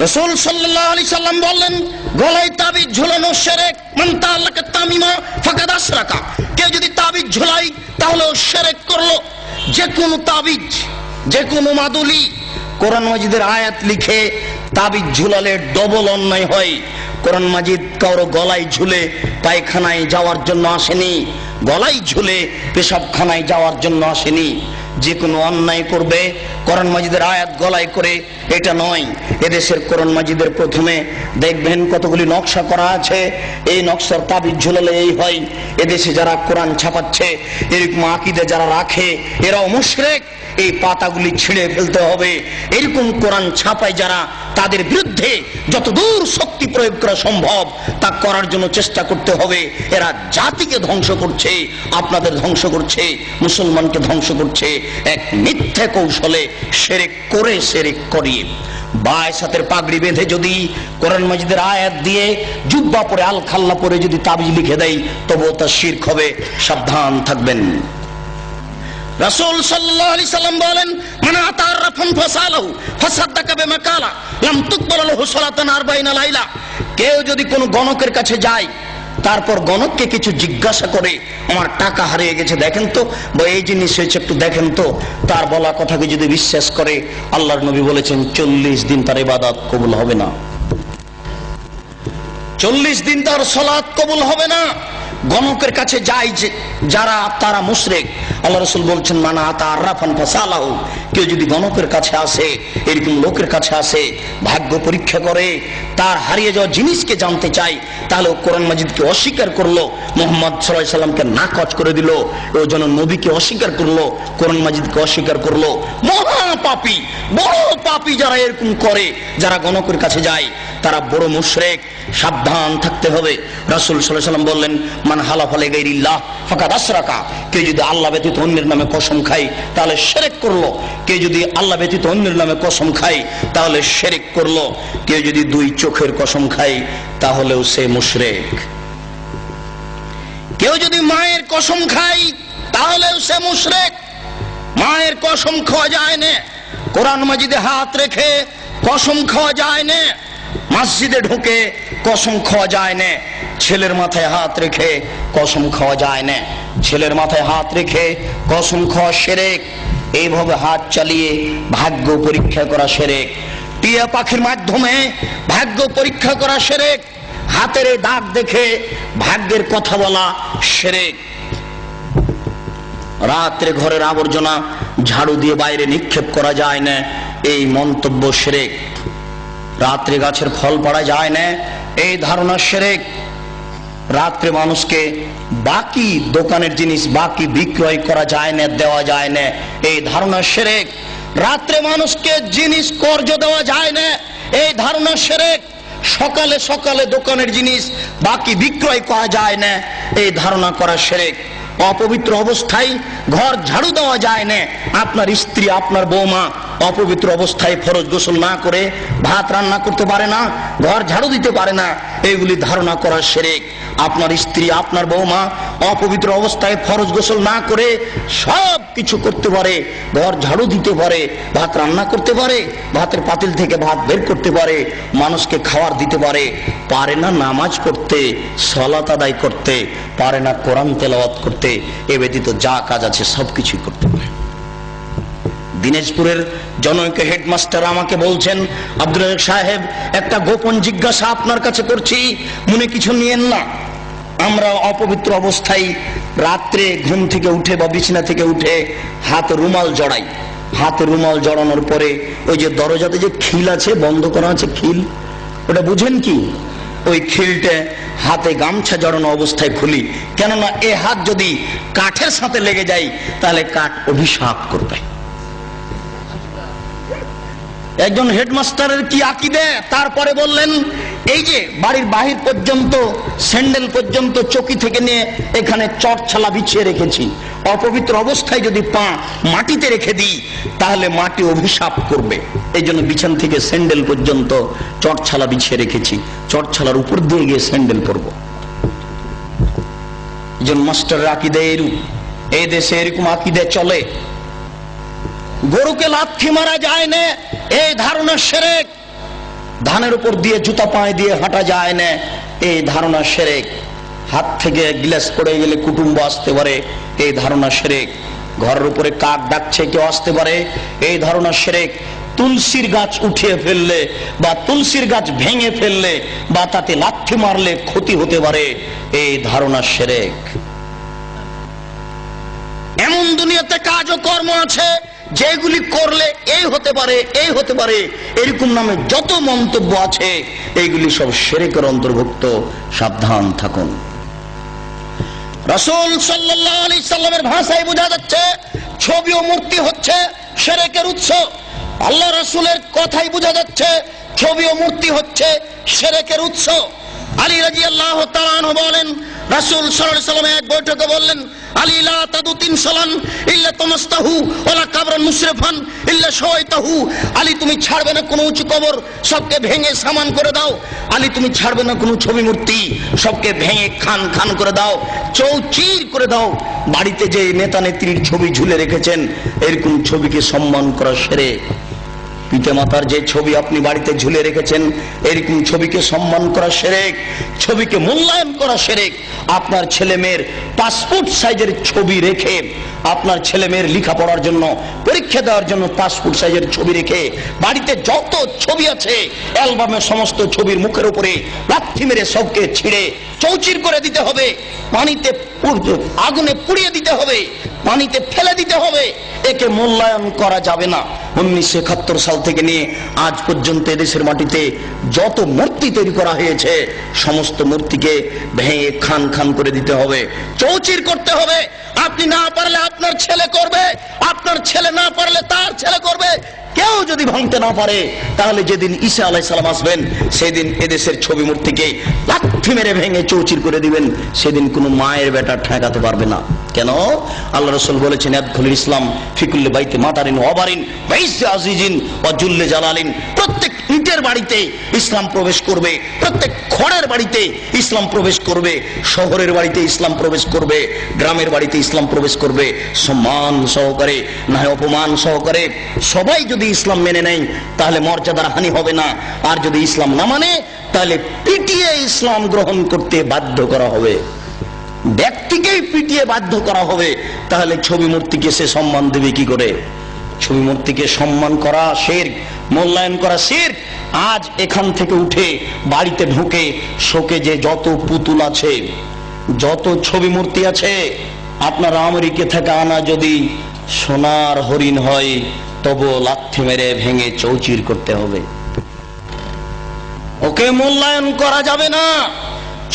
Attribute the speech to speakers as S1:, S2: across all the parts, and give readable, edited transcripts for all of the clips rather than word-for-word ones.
S1: রাসূল সাল্লাল্লাহু আলাইহি সাল্লাম বললেন, গলায় তাবিজ ঝুলানো শিরক। মান তাআল্লাকা তামিমা ফাকাদ আশরাকা। কেউ যদি তাবিজ ঝুলায় তাহলে ও শিরক করলো। যে কোনো তাবিজ, যে কোনো মাদুলি, কোরআন মাজিদের আয়াত লিখে তাবিজ ঝুলালে ডবল অন্যায় হয়। কোরআন মাজিদ কারো গলায় ঝুলে পায়খানায় যাওয়ার জন্য আসেনি, গলায় ঝুলে পেশাবখানায় যাওয়ার জন্য আসেনি। যে কোনো অন্যায় করবে কোরআন মাজিদের আয়াত গলায় করে, এটা নয়। এদেশের কোরআন মাজিদের প্রথমে দেখবেন কতগুলি নকশা করা আছে, এই নকশার তাবিজ ঝুলালে এই হয়। এদেশে যারা কোরআন ছাপাচ্ছে, এরকম আকীদা যারা রাখে, এরাও মুশরিক। এই পাতাগুলি ছিঁড়ে ফেলতে হবে। এরকম কোরআন ছাপায় যারা, তাদের বিরুদ্ধে যতদূর শক্তি প্রয়োগ করা সম্ভব তা করার জন্য চেষ্টা করতে হবে। এরা জাতিকে ধ্বংস করছে, আপনাদের ধ্বংস করছে, মুসলমানকে ধ্বংস করছে এক মিথ্যা কৌশলে, শিরক করে, শিরক করিয়ে। বায়সাতের পাগড়ি বেঁধে যদি কোরআন মাজিদের আয়াত দিয়ে জুব্বা পরে আল খাল্লা পরে যদি তাবিজ লিখে দেয়, তবুও তা শিরক হবে। সাবধান থাকবেন। রাসূল সাল্লাল্লাহু আলাইহি সাল্লাম বলেন, মান আতা আররাফান ফাসালাহু ফাসাদ্দাকা বিমা কালা লাম তুকবাল লাহু সালাতান 40 লাইলা। কেউ যদি কোনো গণকের কাছে যায়, তারপর গণককে কিছু জিজ্ঞাসা করে, আমার টাকা হারিয়ে গেছে দেখেন তো, বা এই জিনিস হয়েছে একটু দেখেন তো, তার বলা কথাকে যদি বিশ্বাস করে, আল্লাহর নবী বলেছেন 40 দিন তার ইবাদত কবুল হবে না। 40 দিন তার সালাত কবুল হবে না। গণকের কাছে যায় যারা, তারা মুশরিক। আল্লাহ রাসূল বলছেন, মানা আতা আররাফান ফাসালাহু। কেউ যদি গণকের কাছে আসে, এরকম লোকের কাছে আসে, ভাগ্য পরীক্ষা করে, তার হারিয়ে যাওয়া জিনিসকে জানতে চায়, তাহলে ও কোরআন মাজিদকে অস্বীকার করলো, মুহাম্মদ সাল্লাল্লাহু আলাইহি সাল্লামকে নাকচ করে দিল, ও যেন নবীকে অস্বীকার করলো, কোরআন মাজিদকে অস্বীকার করলো। মহা পাপী, বড় পাপী যারা এরকম করে, যারা গণকের কাছে যায়, তারা বড় মুশরিক। সাবধান থাকতে হবে। রাসূল সাল্লাল্লাহু আলাইহি সাল্লাম বললেন, মান হালাফা লিগাইরিল্লাহ ফাকাদ আশরাকা। কেউ যদি আল্লাহ ব্যতীত অন্যের নামে কসম খায়, তাহলে শিরক করলো। কেউ যদি আল্লাহ ব্যতীত অন্যের নামে কসম খায়, তাহলে শিরক করলো। কেউ যদি দুই চোখের কসম খায়, তাহলেও সে মুশরিক। কেউ যদি মায়ের কসম খায়, তাহলেও সে মুশরিক। মায়ের কসম খাওয়া যায় না, কোরআন মাজিদে হাত রেখে কসম খাওয়া যায় না, মসজিদে ঢুকে কসম খাওয়া যায় না, ছেলের মাথায় হাত রেখে কসম খাওয়া যায় না, ছেলের মাথায় হাত রেখে কসম খাওয়া শিরক। এইভাবে হাত চালিয়ে ভাগ্য পরীক্ষা করা শিরক। টিয়া পাখির মাধ্যমে ভাগ্য পরীক্ষা করা শিরক। হাতের দাগ দেখে ভাগ্যের কথা বলা শিরক। রাত্রে ঘরের আবর্জনা ঝাড়ু দিয়ে বাইরে নিক্ষেপ করা যায় না, এই মন্তব্য শিরক। রাত্রে গাছের ফল পাড়া যায় না, এই ধারণা শিরক। রাত্রে মানুষকে বাকি দোকানের জিনিস বাকি বিক্রয় করা যায় না, দেওয়া যায় না, এই ধারণা শিরক। রাত্রে মানুষকে জিনিস কর্জ দেওয়া যায় না, এই ধারণা শিরক। সকালে সকালে দোকানের জিনিস বাকি বিক্রয় করা যায় না, এই ধারণা করা শিরক। অপবিত্র অবস্থায় ঘর ঝাড়ু দেওয়া যায় না। আপনার স্ত্রী, আপনার বৌমা অপবিত্র অবস্থায় ফরজ গোসল না করে ভাত রান্না করতে পারে না, ঘর ঝাড়ু দিতে পারে না, এইগুলি ধারণা করা শিরক। আপনার স্ত্রী, আপনার বৌমা অপবিত্র অবস্থায় ফরজ গোসল না করে সব কিছু করতে পারে, ঘর ঝাড়ু দিতে পারে, ভাত রান্না করতে পারে, ভাতের পাতিল থেকে ভাত বের করতে পারে, মানুষকে খাবার দিতে পারে, পারে না নামাজ পড়তে, সালাত আদায় করতে, পারে না কোরআন তেলাওয়াত করতে, এ ব্যতীত যা কাজ আছে সবকিছুই করতে পারে। দিনাজপুরের জনৈক হেডমাস্টার আমাকে বলছেন, আব্দুল রাজ্জাক সাহেব, একটা গোপন জিজ্ঞাসা আপনার কাছে করছি, মনে কিছু নিয়েন না। আমরা অপবিত্র অবস্থায় রাত্রে ঘুম থেকে উঠে বা বিছানা থেকে উঠে হাতে রুমাল জড়াই। হাতে রুমাল জড়ানোর পরে ওই যে দরজাতে যে খিল আছে, বন্ধ করা আছে খিল, ওটা বুঝেন কি? ওই খিলটা হাতে গামছা জড়ানো অবস্থায় খুলি, কেননা এ হাত যদি কাঠের সাথে লেগে যায় তাহলে কাঠ অভিশাপ করবে। একজন হেডমাস্টারের কি আকীদা! তারপরে বললেন, এই যে বাড়ির বাহির পর্যন্ত, স্যান্ডেল পর্যন্ত চকি থেকে নিয়ে এখানে চটছালা বিছিয়ে রেখেছি, অপবিত্র অবস্থায় যদি পা মাটিতে রেখে দিই তাহলে মাটি অভিশাপ করবে, এই জন্য বিছানা থেকে স্যান্ডেল পর্যন্ত চটছালা বিছিয়ে রেখেছি, চটছালার উপর দিয়ে গিয়ে স্যান্ডেল পরব। একজন মাস্টারের আকীদা এরূপ। এই দেশে এরকম আকীদা চলে। গরুকে লাথি মারা যায় না, এই ধারণা শিরক। ধানের উপর দিয়ে জুতা পায়ে দিয়ে হাঁটা যায় না, এই ধারণা শিরক। হাত থেকে গ্লাস পড়ে গেলে কুটুম্ব আসতে পারে, এই ধারণা শিরক। ঘরের উপরে কাক ডাকছে কেউ আসতে পারে, এই ধারণা শিরক। তুলসীর গাছ উঠিয়ে ফেললে বা তুলসীর গাছ ভেঙে ফেললে বা তাতে লাথি মারলে ক্ষতি হতে পারে, এই ধারণা শিরক। এমন দুনিয়াতে কাজ ও কর্ম আছে যেগুলি করলে এই হতে পারে, এই হতে পারে, এরকম নামে যত মন্তব্য আছে এইগুলি সব শিরকের অন্তর্ভুক্ত। সাবধান থাকুন। রাসূল সাল্লাল্লাহু আলাইহি সাল্লামের ভাষায় বোঝা যাচ্ছে ছবি ও মূর্তি হচ্ছে শিরকের উৎস। আল্লাহ রাসূলের কথাই বোঝা যাচ্ছে ছবি ও মূর্তি হচ্ছে শিরকের উৎস। আলী রাদিয়াল্লাহু তাআলা আনহু বলেন, রাসূল সাল্লাল্লাহু আলাইহি সাল্লাম এক বৈঠকে বললেন, আলী লা তাদু তিনসালান ইল্লা তামাস্তাহু ওয়ালা কাবরান মুশরিফান ইল্লা শাওয়াইতাহু। আলী তুমি ছাড়বে না কোনো উঁচু কবর, সবকে ভেঙে সামান করে দাও। আলী তুমি ছাড়বে না কোনো ছবি মূর্তি, সবকে ভেঙে খান খান করে দাও, চৌচির করে দাও। বাড়িতে যে নেতা নেত্রীর ছবি ঝুলে রেখেছেন, এরকম ছবিকে সম্মান করা শিরক। পিতামাতার যে ছবি আপনি বাড়িতে ঝুলে রেখেছেন, এরকম ছবিকে সম্মান করা শিরক, ছবিকে মূল্যায়ন করা শিরক। আপনার ছেলে মেয়ের পাসপোর্ট সাইজের ছবি রেখে, আপনার ছেলে মেয়ের লেখাপড়ার জন্য, পরীক্ষা দেওয়ার জন্য পাসপোর্ট সাইজের ছবি রেখে বাড়িতে যত ছবি আছে অ্যালবামের সমস্ত ছবির মুখের উপরে লাথি মেরে সবকে ছিঁড়ে চৌচির করে দিতে হবে, পানিতে আগুনে পুড়িয়ে দিতে হবে, পানিতে ফেলে দিতে হবে। একে মূল্যায়ন করা যাবে না। 1971 সাল থেকে নিয়ে আজ পর্যন্ত এদেশের মাটিতে যত মূর্তি তৈরি করা হয়েছে, সমস্ত মূর্তিকে ভেঙে খান খান করে দিতে হবে, চৌচির করতে হবে। আপনি না পারলে আপনার ছেলে করবে, আপনার ছেলে না পারলে তার ছেলে করবে। কেউ যদি ভাঙতে না পারে, তাহলে যেদিন ঈসা আলাইহিস সালাম আসবেন, সেদিন এদেশের ছবি মূর্তিকে লাথি মেরে ভেঙে চৌচির করে দিবেন। সেদিন কোনো মায়ের বেটা ঠেকাতে পারবে না। কেন? আল্লাহ রাসূল বলেছেন, ইয়াদখুলুল ইসলাম ফি কুল্লি বাইতি মাতারিন ওয়া বারিন ওয়া ইজ্জি আজিজিন ওয়া জুল্লি জালালিন। প্রত্যেক ইটের বাড়িতে ইসলাম প্রবেশ করবে, প্রত্যেক খড়ের বাড়িতে ইসলাম প্রবেশ করবে, শহরের বাড়িতে ইসলাম প্রবেশ করবে, গ্রামের বাড়িতে ইসলাম প্রবেশ করবে। সম্মান সহকারে, না অপমান সহকারে। সবাই যদি ইসলাম মেনে নেয় তাহলে মর্যাদার হানি হবে না, আর যদি ইসলাম না মানে তাহলে পিটিয়ে ইসলাম গ্রহণ করতে বাধ্য করা হবে, ব্যক্তিকেই পিটিয়ে বাধ্য করা হবে। তাহলে ছবি মূর্তিকে সে সম্মান দেবে কি করে? ছবি মূর্তিকে সম্মান করা শিরক, মূল্যায়ন করা শিরক। আজ এখান থেকে উঠে বাড়িতে ঢুকে শোকেজে যত পুতুল আছে, যত ছবি মূর্তি আছে, আপনার আমেরিকা থেকে আনা যদি সোনার হরিণ হয়, তবু লাথি মেরে ভেঙে চৌচির করতে হবে। ওকে মূল্যায়ন করা যাবে না।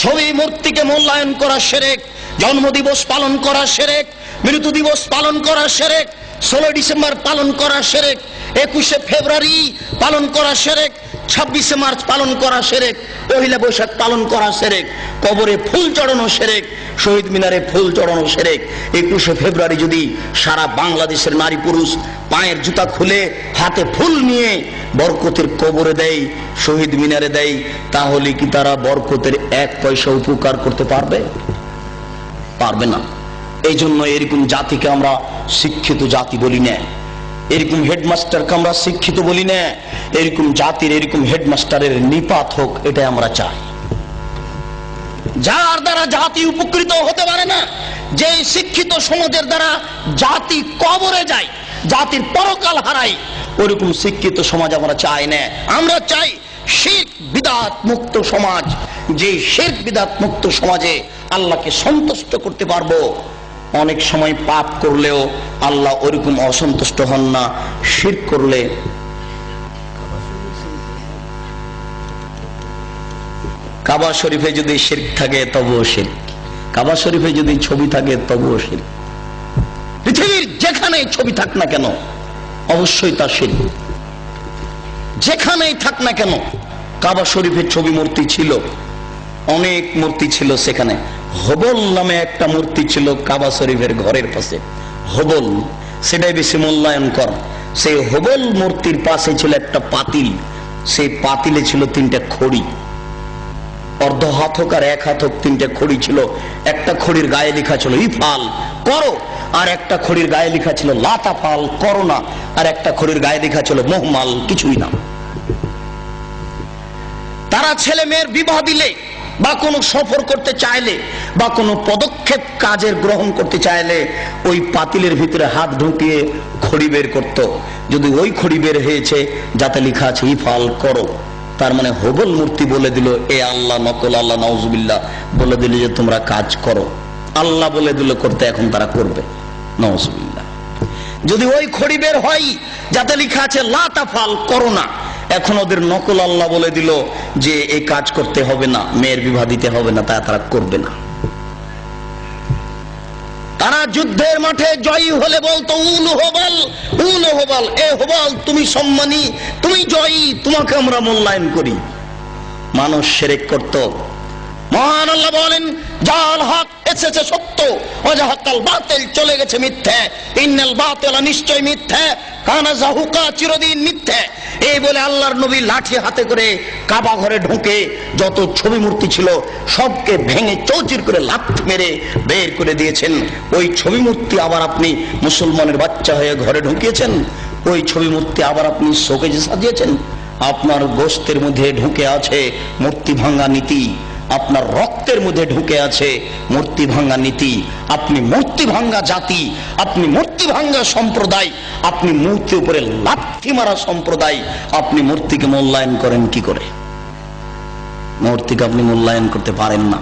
S1: ছবি মূর্তিকে মূল্যায়ন করা শিরক। জন্মদিবস পালন করা শিরক, মৃত্যু দিবস পালন করা শিরক, 16 ডিসেম্বর পালন করা শিরক, 21শে ফেব্রুয়ারি পালন করা শিরক, 26শে মার্চ পালন করা শিরক, পহেলা বৈশাখ পালন করা শিরক, কবরে ফুল চড়ানো শিরক, শহীদ মিনারে ফুল চড়ানো শিরক। 21শে ফেব্রুয়ারি যদি সারা বাংলাদেশের নারী পুরুষ পায়ের জুতা খুলে হাতে ফুল নিয়ে বরকতের কবরে দেয়, শহীদ মিনারে দেয়, তাহলে কি তারা বরকতের 1 পয়সা উপকার করতে পারবে? পারবে না। এই জন্য এরকম জাতিকে আমরা শিক্ষিত জাতি বলি না, এরকম হেডমাস্টারকে আমরা শিক্ষিত বলি না। এরকম জাতির, এরকম হেডমাস্টারের নিপাত হোক, এটাই আমরা চাই। যার দ্বারা জাতি উপকৃত হতে পারে না, যে শিক্ষিত সমাজের দ্বারা জাতি কবরে যায়, জাতির পরকাল হারায়, ওরকম শিক্ষিত সমাজ আমরা চাই না। আমরা চাই শিরক বিদআত মুক্ত সমাজ। যে শিরক বিদআত মুক্ত সমাজে আল্লাহকে সন্তুষ্ট করতে পারবো। অনেক সময় পাপ করলেও আল্লাহ ওরকম অসন্তুষ্ট হন না। শিরক করলে, কাবা শরীফে যদি শিরক থাকে তবুও শিরক, কাবা শরীফে যদি ছবি থাকে তবুও শিরক। পৃথিবীর যেখানেই ছবি থাক না কেন অবশ্যই তা শিরক। যেখানেই থাক না কেন, কাবা শরীফের ছবি মূর্তি ছিল, অনেক মূর্তি ছিল সেখানে। হবল নামে একটা মূর্তি ছিল কাবা শরীফের ঘরের পাশে, হবল, সেটাই বেশি মূল্যায়ন কর। সেই হবল মূর্তির পাশে ছিল একটা পাতিল, সেই পাতিলে ছিল 3টা খড়ি, অর্ধ হাত হোক আর 1 হাত হোক 3টা খড়ি ছিল। একটা খড়ির গায়ে লেখা ছিল ইফাল, করো, আর একটা খড়ির গায়ে লেখা ছিল লাতাফাল, করো না, আর একটা খড়ির গায়ে লেখা ছিল মোহমাল, কিছুই না। তারা ছেলে মেয়ের বিবাহ দিলে বা কোনো সফর করতে চাইলে বা কোনো পদক্ষেপ কাজের গ্রহণ করতে চাইলে ওই পাতিলের ভিতরে হাত ঢুকিয়ে খড়ি বের করত। যদি ওই খড়ি বের হয়েছে যাতে লেখা আছে ইফাল করো, তার মানে হবল মূর্তি বলে দিল এ আল্লাহ নকল আল্লাহ নাউজুবিল্লাহ বলে দিল যে তোমরা কাজ করো। আল্লাহ বলে দিল করতে, এখন তারা করবে নাউজুবিল্লাহ। যদি ওই খড়ি বের হয় যাতে লেখা আছে লা তাফাল করো না, এখন ওদের নকল আল্লাহ বলে দিল যে এই কাজ করতে হবে না, মেয়ের বিবাহ দিতে হবে না, তাই তারা করবে না। তারা যুদ্ধের মাঠে জয়ী হলে বলতো উল হবল উল হবল, এ হবল তুমি সম্মানী, তুমি জয়ী, তোমাকে আমরা মূল্যায়ন করি। মানুষ শিরক করত। মহান আল্লাহ বলেন জাল হক এসেছে সত্য, ওয়াজাহাকাল বাতিল চলে গেছে মিথ্যা, ইন্নাল বাতিলা নিশ্চয় মিথ্যা, কানা যাহুকা চিরদিন মিথ্যা। এই বলে আল্লাহর নবী লাঠি হাতে করে কাবা ঘরে ঢুকে যত ছবি মূর্তি ছিল সবকে ভেঙে চৌচির করে লাথি মেরে বের করে দিয়েছেন। ওই ছবি মূর্তি আবার আপনি মুসলমানের বাচ্চা হয়ে ঘরে ঢুকিয়েছেন, ওই ছবি মূর্তি আবার আপনি শোকেজে সাজিয়েছেন। আপনার গোশতের মধ্যে ঢুকে আছে মূর্তি ভাঙা নীতি, আপনার রক্তের মধ্যে ঢুকে আছে মূর্তি ভাঙ্গা নীতি। আপনি মূর্তি ভাঙ্গা জাতি, আপনি মূর্তি ভাঙ্গা সম্প্রদায়, আপনি মূর্তির উপরে লাথি মারা সম্প্রদায়। আপনি মূর্তিকে মূল্যায়ন করেন কি করে? মূর্তিকে আপনি মূল্যায়ন করতে পারেন না।